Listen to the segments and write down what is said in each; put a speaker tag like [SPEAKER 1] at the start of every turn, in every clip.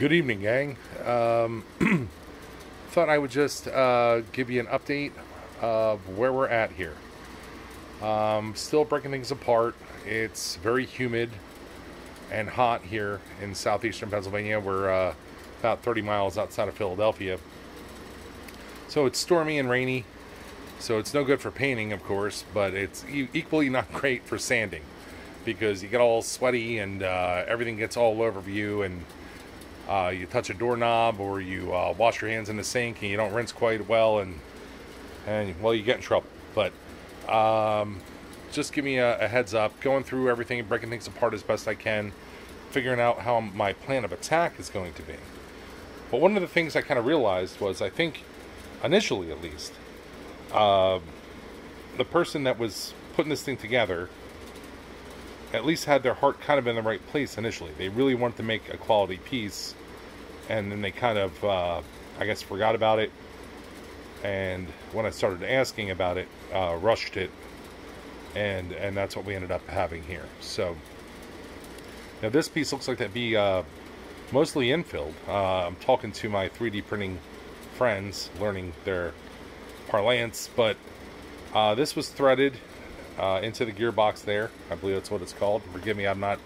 [SPEAKER 1] Good evening, gang. Thought I would just give you an update of where we're at here. Still breaking things apart. It's very humid and hot here in southeastern Pennsylvania. We're about 30 miles outside of Philadelphia. So it's stormy and rainy. So it's no good for painting, of course, but it's equally not great for sanding because you get all sweaty and everything gets all over you, and you touch a doorknob or you wash your hands in the sink and you don't rinse quite well, and well, you get in trouble. But just give me a heads up, going through everything and breaking things apart as best I can, figuring out how my plan of attack is going to be. But one of the things I kind of realized was, I think, initially at least, the person that was putting this thing together at least had their heart kind of in the right place initially. They really wanted to make a quality piece, and then they kind of, I guess, forgot about it. And when I started asking about it, rushed it, and that's what we ended up having here. So now this piece looks like that'd be mostly infilled. I'm talking to my 3D printing friends, learning their parlance, but this was threaded into the gearbox there. I believe that's what it's called. Forgive me, I'm not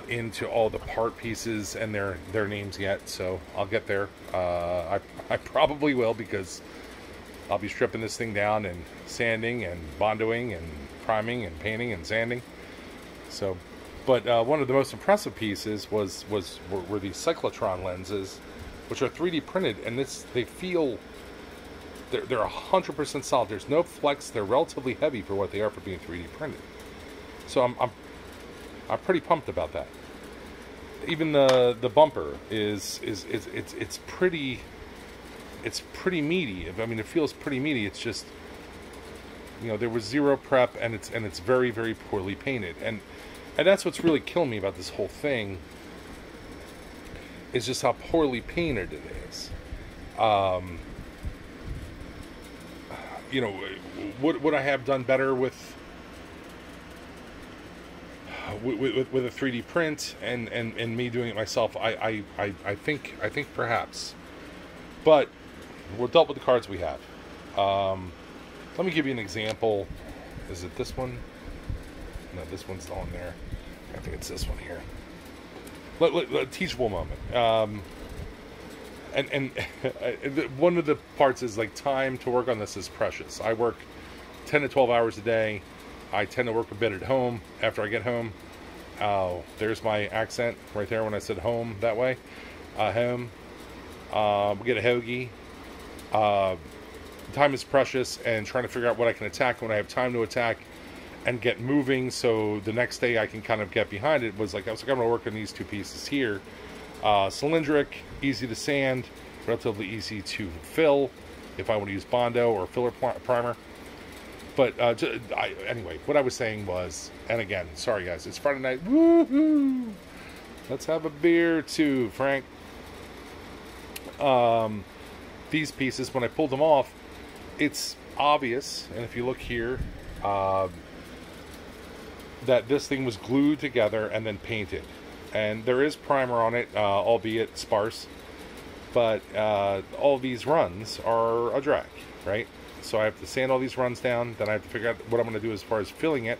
[SPEAKER 1] into all the part pieces and their names yet, so I'll get there. I probably will, because I'll be stripping this thing down and sanding and bondoing and priming and painting and sanding. So, but one of the most impressive pieces were these cyclotron lenses, which are 3D printed, and they feel they're 100% solid. There's no flex. They're relatively heavy for what they are for being 3D printed. So I'm pretty pumped about that. Even the bumper it's pretty meaty. I mean, it feels pretty meaty. It's just, there was zero prep, and it's very, very poorly painted, and that's what's really killing me about this whole thing, is just how poorly painted it is. Would I have done better with a 3D print and me doing it myself? I think perhaps, but we're dealt with the cards we have. Let me give you an example. Is it this one? No, this one's on there. I think it's this one here. Teachable moment. And one of the parts is, like, time to work on this is precious. I work 10 to 12 hours a day. I tend to work a bit at home after I get home. There's my accent right there when I said home that way. Home. We get a hoagie. Time is precious, and trying to figure out what I can attack when I have time to attack and get moving, so the next day I can kind of get behind it. I was like, I'm going to work on these two pieces here. Cylindric, easy to sand, relatively easy to fill if I want to use Bondo or filler primer. But anyway, what I was saying was, and again, sorry guys, it's Friday night. Woohoo! Let's have a beer too, Frank. These pieces, when I pulled them off, it's obvious, and if you look here, that this thing was glued together and then painted. And there is primer on it, albeit sparse. But all these runs are a drag, right? So I have to sand all these runs down. Then I have to figure out what I'm going to do as far as filling it.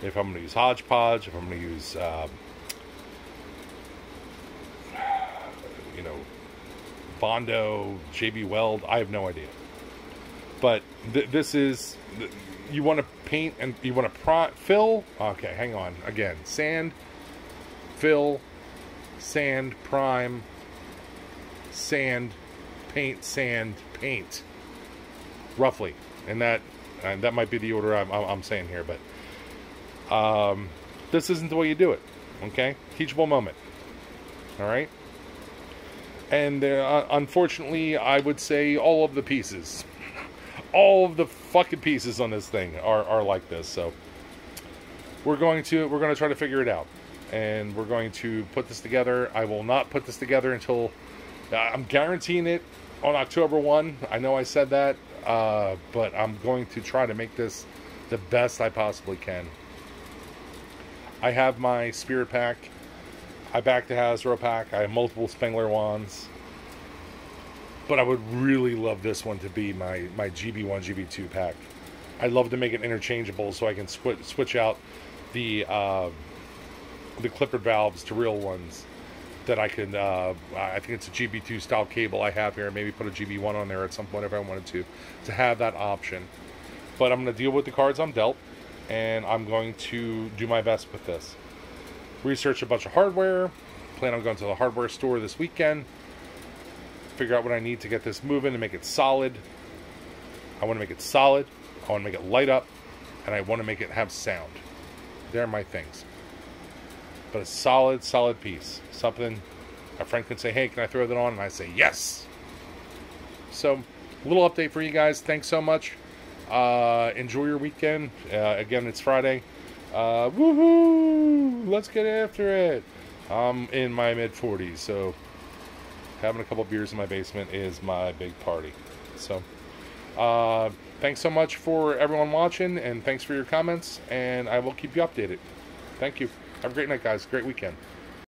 [SPEAKER 1] If I'm going to use Hodgepodge, if I'm going to use, Bondo, JB Weld, I have no idea. But this is, you want to paint and you want to fill. Okay, hang on. Again, sand, fill, sand, prime, sand, paint, roughly. And that might be the order I'm saying here, but this isn't the way you do it. Okay, teachable moment. All right. And unfortunately, I would say all of the pieces, all of the fucking pieces on this thing are like this. So we're going to try to figure it out, and we're going to put this together. I will not put this together until I'm guaranteeing it on October 1. I know I said that, but I'm going to try to make this the best I possibly can. I have my spirit pack. I backed the Hasbro pack. I have multiple Spengler wands. But I would really love this one to be my GB1, GB2 pack. I'd love to make it interchangeable so I can switch out the clippered valves to real ones. That I could, I think it's a GB2 style cable I have here. Maybe put a GB1 on there at some point if I wanted to have that option. But I'm going to deal with the cards I'm dealt. And I'm going to do my best with this. Research a bunch of hardware. Plan on going to the hardware store this weekend. Figure out what I need to get this moving and make it solid. I want to make it solid. I want to make it light up. And I want to make it have sound. They're my things. But a solid piece. Something a friend can say, hey, can I throw that on? And I say, yes. So, a little update for you guys. Thanks so much. Enjoy your weekend. Again, it's Friday. Woohoo! Let's get after it. I'm in my mid-40s, so having a couple beers in my basement is my big party. So, thanks so much for everyone watching, and thanks for your comments, and I will keep you updated. Thank you. Have a great night, guys. Great weekend.